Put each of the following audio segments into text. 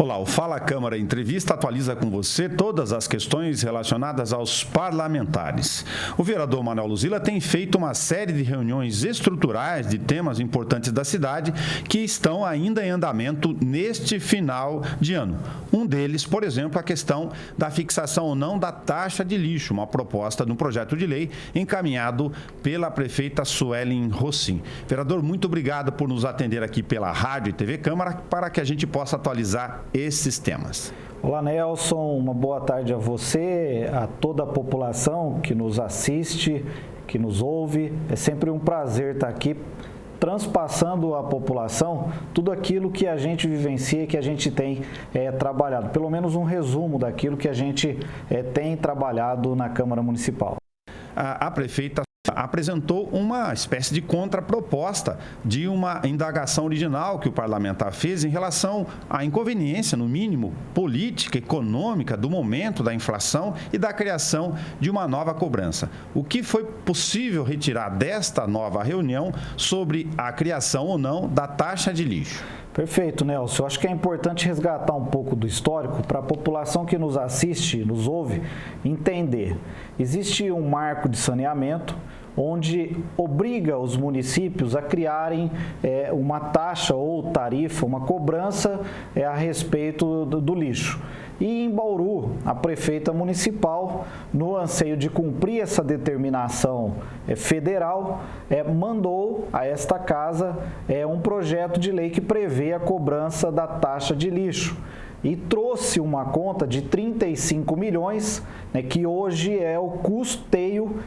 Olá, o Fala Câmara Entrevista atualiza com você todas as questões relacionadas aos parlamentares. O vereador Manuel Luzila tem feito uma série de reuniões estruturais de temas importantes da cidade que estão ainda em andamento neste final de ano. Um deles, por exemplo, a questão da fixação ou não da taxa de lixo, uma proposta de um projeto de lei encaminhado pela prefeita Suelen Rossim. Vereador, muito obrigado por nos atender aqui pela Rádio e TV Câmara para que a gente possa atualizar esses temas. Olá, Nelson, uma boa tarde a você, a toda a população que nos assiste, que nos ouve. É sempre um prazer estar aqui transpassando à população tudo aquilo que a gente vivencia, que a gente tem trabalhado. Pelo menos um resumo daquilo que a gente tem trabalhado na Câmara Municipal. A prefeita apresentou uma espécie de contraproposta de uma indagação original que o parlamentar fez em relação à inconveniência, no mínimo, política, econômica, do momento da inflação e da criação de uma nova cobrança. O que foi possível retirar desta nova reunião sobre a criação ou não da taxa de lixo? Perfeito, Nelson. Eu acho que é importante resgatar um pouco do histórico para a população que nos assiste, nos ouve, entender. Existe um marco de saneamento onde obriga os municípios a criarem uma taxa ou tarifa, uma cobrança a respeito do lixo. E em Bauru, a prefeita municipal, no anseio de cumprir essa determinação federal, mandou a esta casa um projeto de lei que prevê a cobrança da taxa de lixo. E trouxe uma conta de 35 milhões, que hoje é o custeio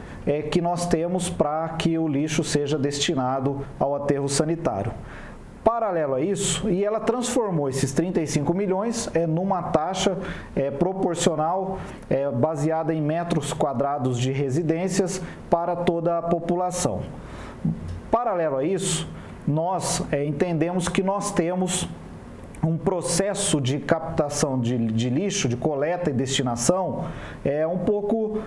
que nós temos para que o lixo seja destinado ao aterro sanitário. Paralelo a isso, e ela transformou esses 35 milhões numa taxa proporcional, baseada em metros quadrados de residências para toda a população. Paralelo a isso, nós entendemos que nós temos um processo de captação de lixo, de coleta e destinação, um pouco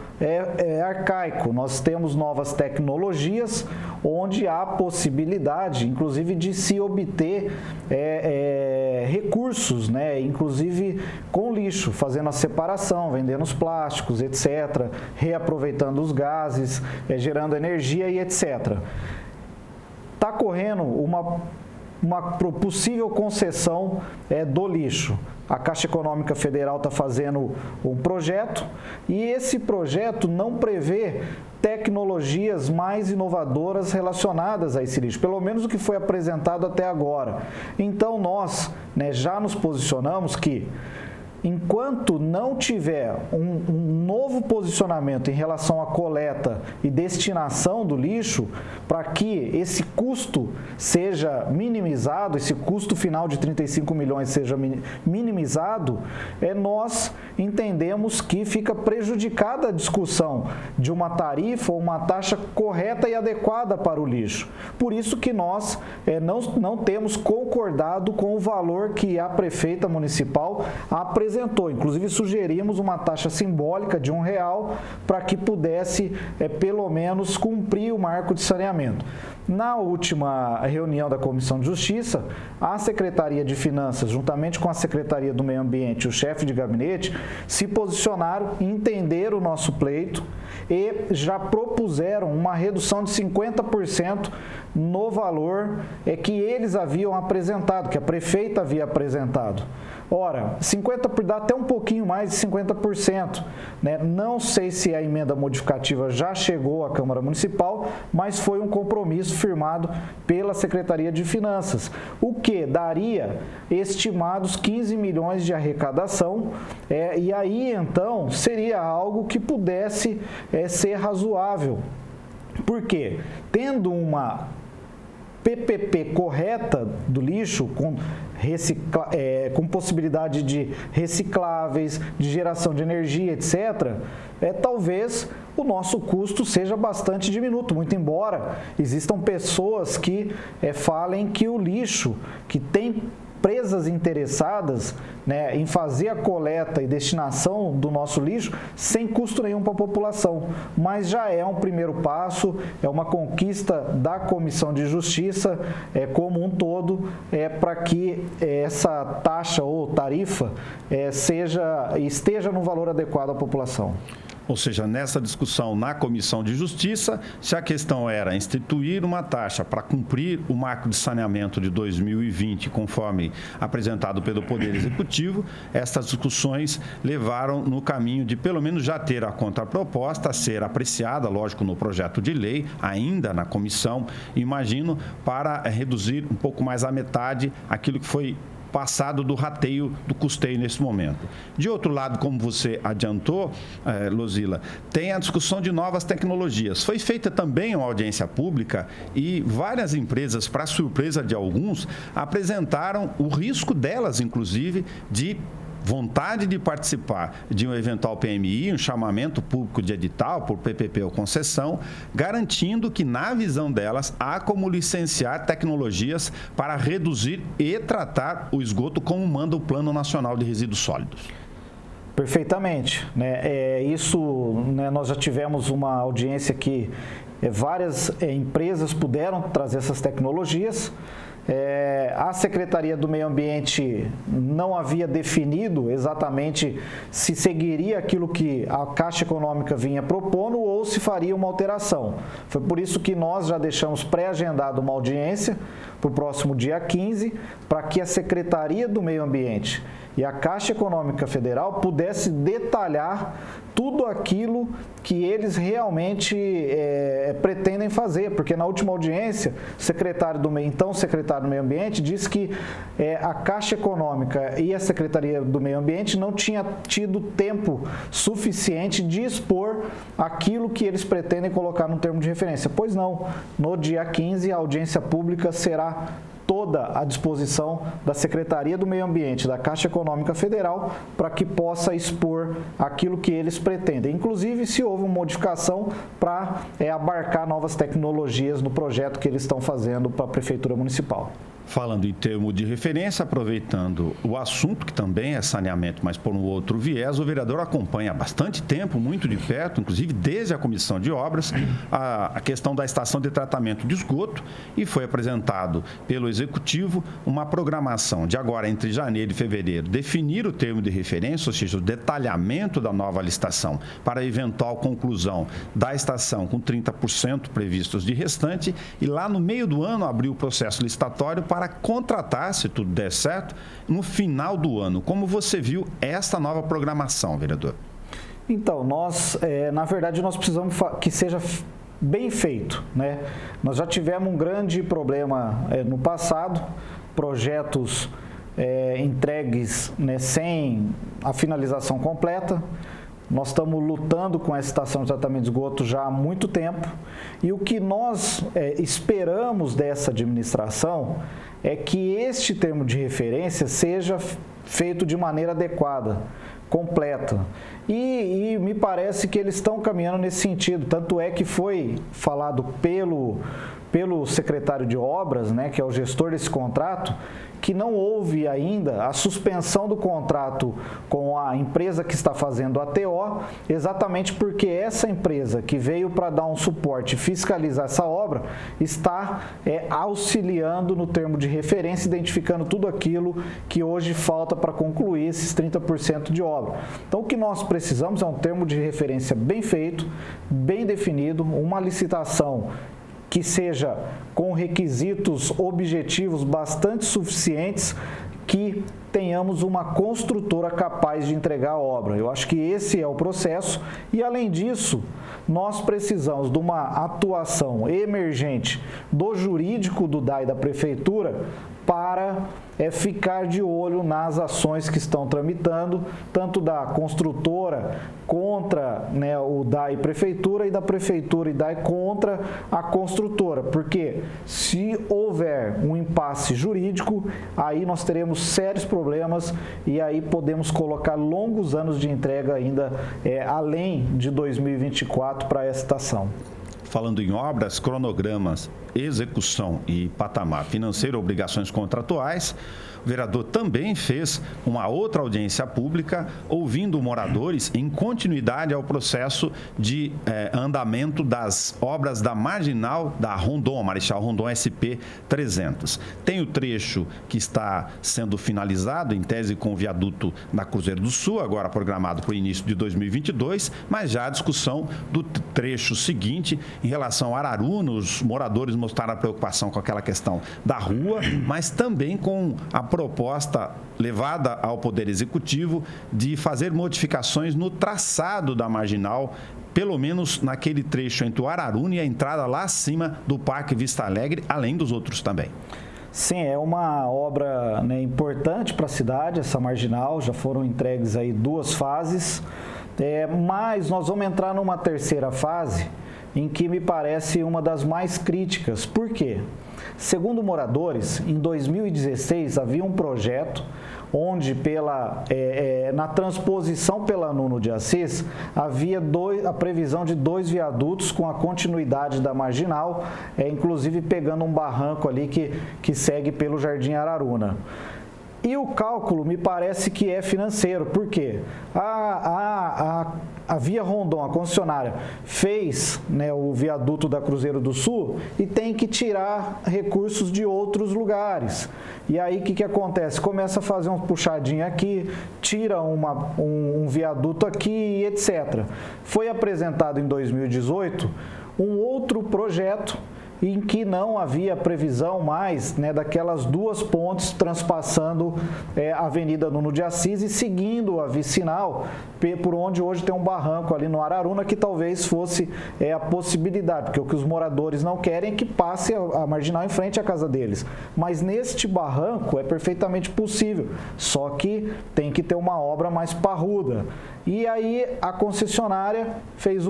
arcaico. Nós temos novas tecnologias onde há possibilidade, inclusive, de se obter recursos, inclusive com lixo, fazendo a separação, vendendo os plásticos, etc., reaproveitando os gases, gerando energia e etc. Está correndo uma possível concessão do lixo. A Caixa Econômica Federal está fazendo um projeto e esse projeto não prevê tecnologias mais inovadoras relacionadas a esse lixo, pelo menos o que foi apresentado até agora. Então nós já nos posicionamos que enquanto não tiver um novo posicionamento em relação à coleta e destinação do lixo, para que esse custo seja minimizado, esse custo final de 35 milhões seja minimizado, nós entendemos que fica prejudicada a discussão de uma tarifa ou uma taxa correta e adequada para o lixo. Por isso que nós não temos concordado com o valor que a prefeita municipal apresentou. Inclusive, sugerimos uma taxa simbólica de R$1 para que pudesse, pelo menos, cumprir o marco de saneamento. Na última reunião da Comissão de Justiça, a Secretaria de Finanças, juntamente com a Secretaria do Meio Ambiente e o chefe de gabinete, se posicionaram, entenderam o nosso pleito e já propuseram uma redução de 50% no valor que eles haviam apresentado, que a prefeita havia apresentado. Ora, 50% dá até um pouquinho mais de 50%. Não sei se a emenda modificativa já chegou à Câmara Municipal, mas foi um compromisso firmado pela Secretaria de Finanças, o que daria estimados 15 milhões de arrecadação, e aí então seria algo que pudesse ser razoável. Por quê? Tendo uma PPP correta do lixo, com possibilidade de recicláveis, de geração de energia, etc., talvez o nosso custo seja bastante diminuto, muito embora existam pessoas que falem que o lixo, que tem empresas interessadas, né, em fazer a coleta e destinação do nosso lixo sem custo nenhum para a população. Mas já é um primeiro passo, é uma conquista da Comissão de Justiça como um todo, para que essa taxa ou tarifa esteja no valor adequado à população. Ou seja, nessa discussão na Comissão de Justiça, se a questão era instituir uma taxa para cumprir o marco de saneamento de 2020, conforme apresentado pelo Poder Executivo, essas discussões levaram no caminho de pelo menos já ter a contraproposta a ser apreciada, lógico, no projeto de lei, ainda na comissão, imagino, para reduzir um pouco mais à metade aquilo que foi passado do rateio, do custeio nesse momento. De outro lado, como você adiantou, Luzila, tem a discussão de novas tecnologias. Foi feita também uma audiência pública e várias empresas, para surpresa de alguns, apresentaram o risco delas, inclusive, de vontade de participar de um eventual PMI, um chamamento público de edital por PPP ou concessão, garantindo que, na visão delas, há como licenciar tecnologias para reduzir e tratar o esgoto como manda o Plano Nacional de Resíduos Sólidos. Perfeitamente. Nós já tivemos uma audiência que várias empresas puderam trazer essas tecnologias. A Secretaria do Meio Ambiente não havia definido exatamente se seguiria aquilo que a Caixa Econômica vinha propondo ou se faria uma alteração. Foi por isso que nós já deixamos pré-agendado uma audiência para o próximo dia 15, para que a Secretaria do Meio Ambiente e a Caixa Econômica Federal pudesse detalhar tudo aquilo que eles realmente pretendem fazer, porque na última audiência, o secretário do Meio Ambiente disse que a Caixa Econômica e a Secretaria do Meio Ambiente não tinha tido tempo suficiente de expor aquilo que eles pretendem colocar no termo de referência. Pois não, no dia 15 a audiência pública será toda à disposição da Secretaria do Meio Ambiente, da Caixa Econômica Federal, para que possa expor aquilo que eles pretendem. Inclusive, se houve uma modificação para abarcar novas tecnologias no projeto que eles estão fazendo para a Prefeitura Municipal. Falando em termo de referência, aproveitando o assunto, que também é saneamento, mas por um outro viés, o vereador acompanha há bastante tempo, muito de perto, inclusive desde a Comissão de Obras, a questão da estação de tratamento de esgoto, e foi apresentado pelo Executivo uma programação de agora, entre janeiro e fevereiro, definir o termo de referência, ou seja, o detalhamento da nova licitação para a eventual conclusão da estação com 30% previstos de restante, e lá no meio do ano abrir o processo licitatório para contratar, se tudo der certo, no final do ano. Como você viu esta nova programação, vereador? Então, na verdade, nós precisamos que seja bem feito, né? Nós já tivemos um grande problema no passado, projetos entregues, né, sem a finalização completa. Nós estamos lutando com essa estação de tratamento de esgoto já há muito tempo, e o que nós esperamos dessa administração é que este termo de referência seja feito de maneira adequada, completa. E me parece que eles estão caminhando nesse sentido, tanto é que foi falado pelo secretário de obras, né, que é o gestor desse contrato, que não houve ainda a suspensão do contrato com a empresa que está fazendo a TO, exatamente porque essa empresa que veio para dar um suporte e fiscalizar essa obra está auxiliando no termo de referência, identificando tudo aquilo que hoje falta para concluir esses 30% de obra. Então, o que nós precisamos é um termo de referência bem feito, bem definido, uma licitação que seja com requisitos objetivos bastante suficientes, que tenhamos uma construtora capaz de entregar a obra. Eu acho que esse é o processo, e além disso, nós precisamos de uma atuação emergente do jurídico do DAI da Prefeitura para ficar de olho nas ações que estão tramitando, tanto da construtora contra, né, o DAI Prefeitura, e da Prefeitura e DAI contra a construtora, porque se houver um impasse jurídico, aí nós teremos sérios problemas, e aí podemos colocar longos anos de entrega ainda além de 2024 para essa estação. falando em obras, cronogramas, execução e patamar financeiro, obrigações contratuais, o vereador também fez uma outra audiência pública, ouvindo moradores em continuidade ao processo de andamento das obras da Marginal da Rondon, Marechal Rondon SP 300. Tem o trecho que está sendo finalizado, em tese com o viaduto da Cruzeiro do Sul, agora programado para o início de 2022, mas já a discussão do trecho seguinte em relação a Araruna. Os moradores mostraram a preocupação com aquela questão da rua, mas também com a proposta levada ao Poder Executivo de fazer modificações no traçado da Marginal, pelo menos naquele trecho entre o Araruna e a entrada lá acima do Parque Vista Alegre, além dos outros também. Sim, é uma obra, né, importante para a cidade, essa Marginal. Já foram entregues aí 2 fases, mas nós vamos entrar numa terceira fase, em que me parece uma das mais críticas. Por quê? Segundo moradores, em 2016 havia um projeto onde na transposição pela Nuno de Assis havia a previsão de 2 viadutos com a continuidade da Marginal, inclusive pegando um barranco ali que segue pelo Jardim Araruna. E o cálculo me parece que é financeiro. Por quê? A Via Rondon, a concessionária, fez, né, o viaduto da Cruzeiro do Sul e tem que tirar recursos de outros lugares. E aí o que acontece? Começa a fazer um puxadinho aqui, tira um viaduto aqui, etc. Foi apresentado em 2018 um outro projeto em que não havia previsão mais, né, daquelas 2 pontes transpassando a Avenida Nuno de Assis e seguindo a vicinal, por onde hoje tem um barranco ali no Araruna, que talvez fosse a possibilidade, porque o que os moradores não querem é que passe a Marginal em frente à casa deles. Mas neste barranco é perfeitamente possível, só que tem que ter uma obra mais parruda. E aí a concessionária fez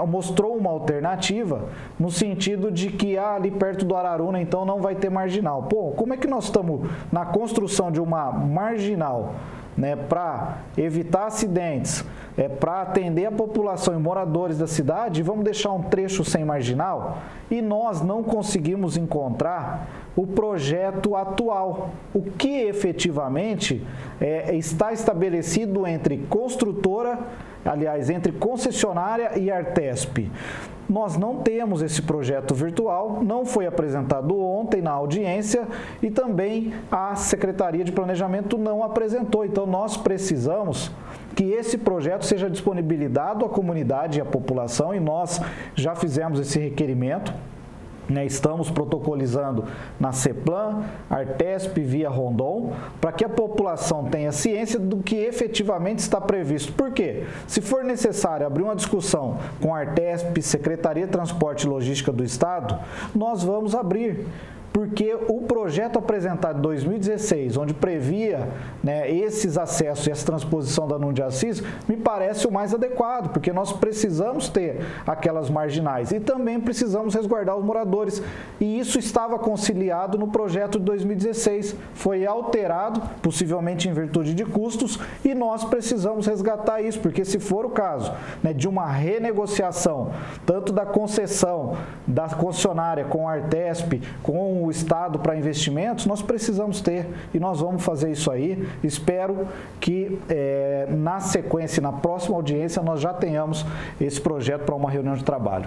mostrou uma alternativa no sentido de que ali perto do Araruna então não vai ter Marginal. Pô, como é que nós estamos na construção de uma Marginal, né, para evitar acidentes, para atender a população e moradores da cidade, e vamos deixar um trecho sem Marginal? E nós não conseguimos encontrar o projeto atual, o que efetivamente está estabelecido entre construtora, aliás, entre concessionária e Artesp. Nós não temos esse projeto virtual, não foi apresentado ontem na audiência e também a Secretaria de Planejamento não apresentou. Então, nós precisamos que esse projeto seja disponibilizado à comunidade e à população, e nós já fizemos esse requerimento. Estamos protocolizando na CEPLAN, Artesp, Via Rondon, para que a população tenha ciência do que efetivamente está previsto. Por quê? Se for necessário abrir uma discussão com a Artesp, Secretaria de Transporte e Logística do Estado, nós vamos abrir. Porque o projeto apresentado em 2016, onde previa, né, esses acessos e essa transposição da Nuno de Assis, me parece o mais adequado, porque nós precisamos ter aquelas marginais e também precisamos resguardar os moradores. E isso estava conciliado no projeto de 2016, foi alterado, possivelmente em virtude de custos, e nós precisamos resgatar isso, porque se for o caso, né, de uma renegociação, tanto da concessão da concessionária com a Artesp, com o Estado para investimentos, nós precisamos ter, e nós vamos fazer isso aí. Espero que na sequência, na próxima audiência, nós já tenhamos esse projeto para uma reunião de trabalho.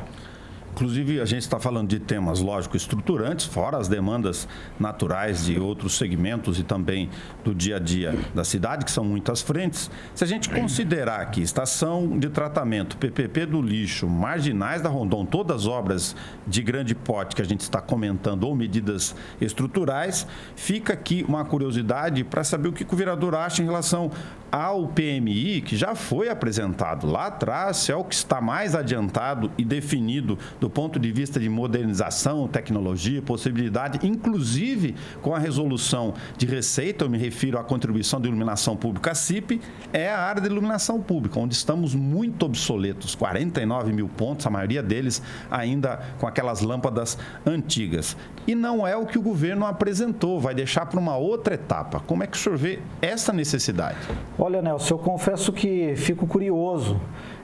Inclusive, a gente está falando de temas, lógico, estruturantes, fora as demandas naturais de outros segmentos e também do dia a dia da cidade, que são muitas frentes. Se a gente considerar que estação de tratamento, PPP do lixo, marginais da Rondon, todas obras de grande porte que a gente está comentando ou medidas estruturais, fica aqui uma curiosidade para saber o que o vereador acha em relação ao PMI, que já foi apresentado lá atrás, se é o que está mais adiantado e definido do ponto de vista de modernização, tecnologia, possibilidade, inclusive com a resolução de receita, eu me refiro à contribuição de iluminação pública, a CIP, é a área de iluminação pública, onde estamos muito obsoletos, 49 mil pontos, a maioria deles ainda com aquelas lâmpadas antigas. E não é o que o governo apresentou, vai deixar para uma outra etapa. Como é que o senhor vê essa necessidade? Olha, Nelson, eu confesso que fico curioso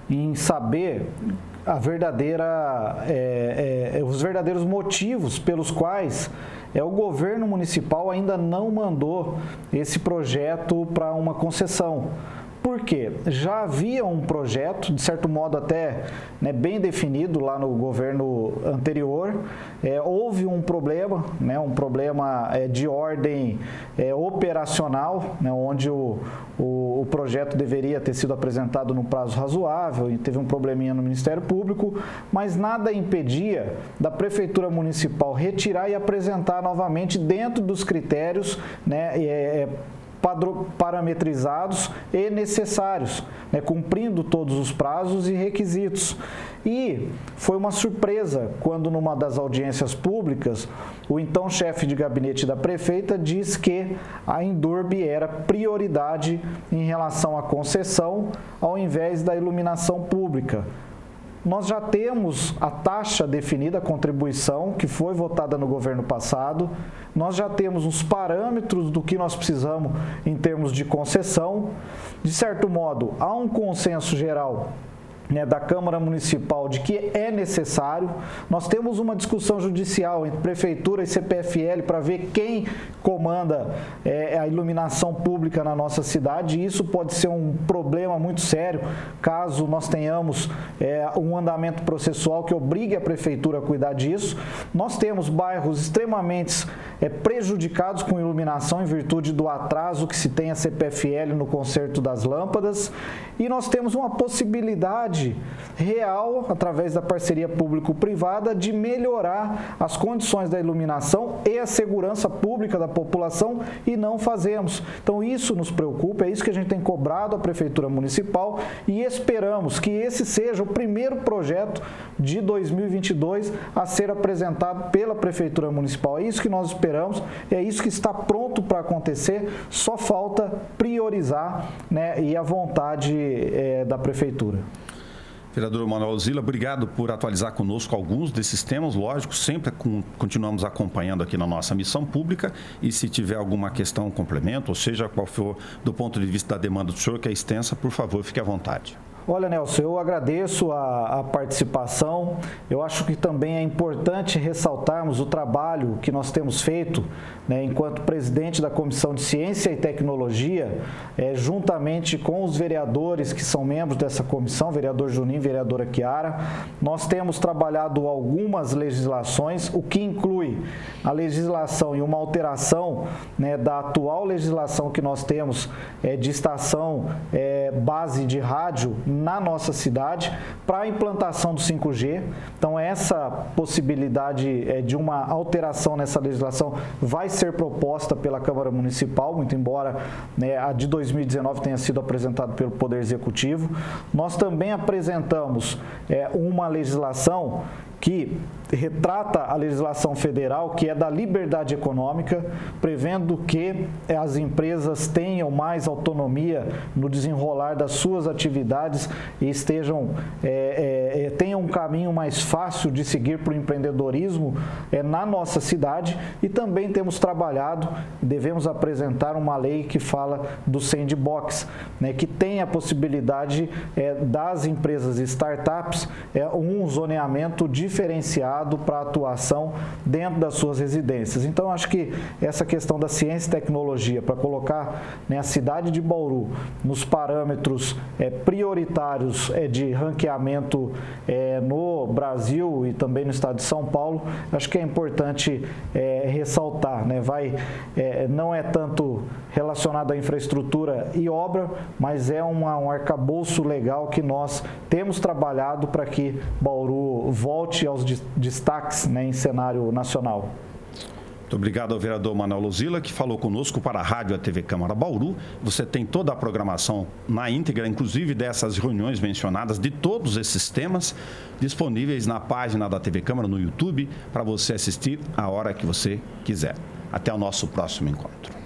em saber os verdadeiros motivos pelos quais o governo municipal ainda não mandou esse projeto para uma concessão. Por quê? Já havia um projeto, de certo modo até bem definido lá no governo anterior. Houve um problema, de ordem operacional, onde o projeto deveria ter sido apresentado num prazo razoável e teve um probleminha no Ministério Público, mas nada impedia da Prefeitura Municipal retirar e apresentar novamente dentro dos critérios, parametrizados e necessários, cumprindo todos os prazos e requisitos. E foi uma surpresa quando, numa das audiências públicas, o então chefe de gabinete da prefeita disse que a Indurb era prioridade em relação à concessão, ao invés da iluminação pública. Nós já temos a taxa definida, a contribuição, que foi votada no governo passado. Nós já temos os parâmetros do que nós precisamos em termos de concessão. De certo modo, há um consenso geral da Câmara Municipal de que é necessário. Nós temos uma discussão judicial entre Prefeitura e CPFL para ver quem comanda a iluminação pública na nossa cidade, e isso pode ser um problema muito sério caso nós tenhamos um andamento processual que obrigue a Prefeitura a cuidar disso. Nós temos bairros extremamente prejudicados com iluminação em virtude do atraso que se tem a CPFL no conserto das lâmpadas, e nós temos uma possibilidade real, através da parceria público-privada, de melhorar as condições da iluminação e a segurança pública da população, e não fazemos. Então isso nos preocupa, é isso que a gente tem cobrado a Prefeitura Municipal, e esperamos que esse seja o primeiro projeto de 2022 a ser apresentado pela Prefeitura Municipal. É isso que nós esperamos, é isso que está pronto para acontecer, só falta priorizar, e a vontade da Prefeitura. Vereador Manuel Luzila, obrigado por atualizar conosco alguns desses temas. Lógico, sempre continuamos acompanhando aqui na nossa missão pública, e se tiver alguma questão, complemento, ou seja, qual for do ponto de vista da demanda do senhor, que é extensa, por favor, fique à vontade. Olha, Nelson, eu agradeço a participação. Eu acho que também é importante ressaltarmos o trabalho que nós temos feito, enquanto presidente da Comissão de Ciência e Tecnologia, juntamente com os vereadores que são membros dessa comissão, vereador Juninho e vereadora Chiara. Nós temos trabalhado algumas legislações, o que inclui a legislação e uma alteração da atual legislação que nós temos de estação base de rádio na nossa cidade, para a implantação do 5G. Então, essa possibilidade de uma alteração nessa legislação vai ser proposta pela Câmara Municipal, muito embora a de 2019 tenha sido apresentada pelo Poder Executivo. Nós também apresentamos uma legislação que retrata a legislação federal, que é da liberdade econômica, prevendo que as empresas tenham mais autonomia no desenrolar das suas atividades e tenham um caminho mais fácil de seguir para o empreendedorismo na nossa cidade. E também temos trabalhado, devemos apresentar uma lei que fala do sandbox, que tem a possibilidade das empresas e startups um zoneamento diferenciado para atuação dentro das suas residências. Então, acho que essa questão da ciência e tecnologia, para colocar a cidade de Bauru nos parâmetros prioritários de ranqueamento no Brasil e também no estado de São Paulo, acho que é importante ressaltar. Não é tanto relacionado à infraestrutura e obra, mas é um arcabouço legal que nós temos trabalhado para que Bauru volte aos destaques em cenário nacional. Muito obrigado ao vereador Manuel Luzila, que falou conosco para a Rádio e a TV Câmara Bauru. Você tem toda a programação na íntegra, inclusive dessas reuniões mencionadas, de todos esses temas, disponíveis na página da TV Câmara no YouTube, para você assistir a hora que você quiser. Até o nosso próximo encontro.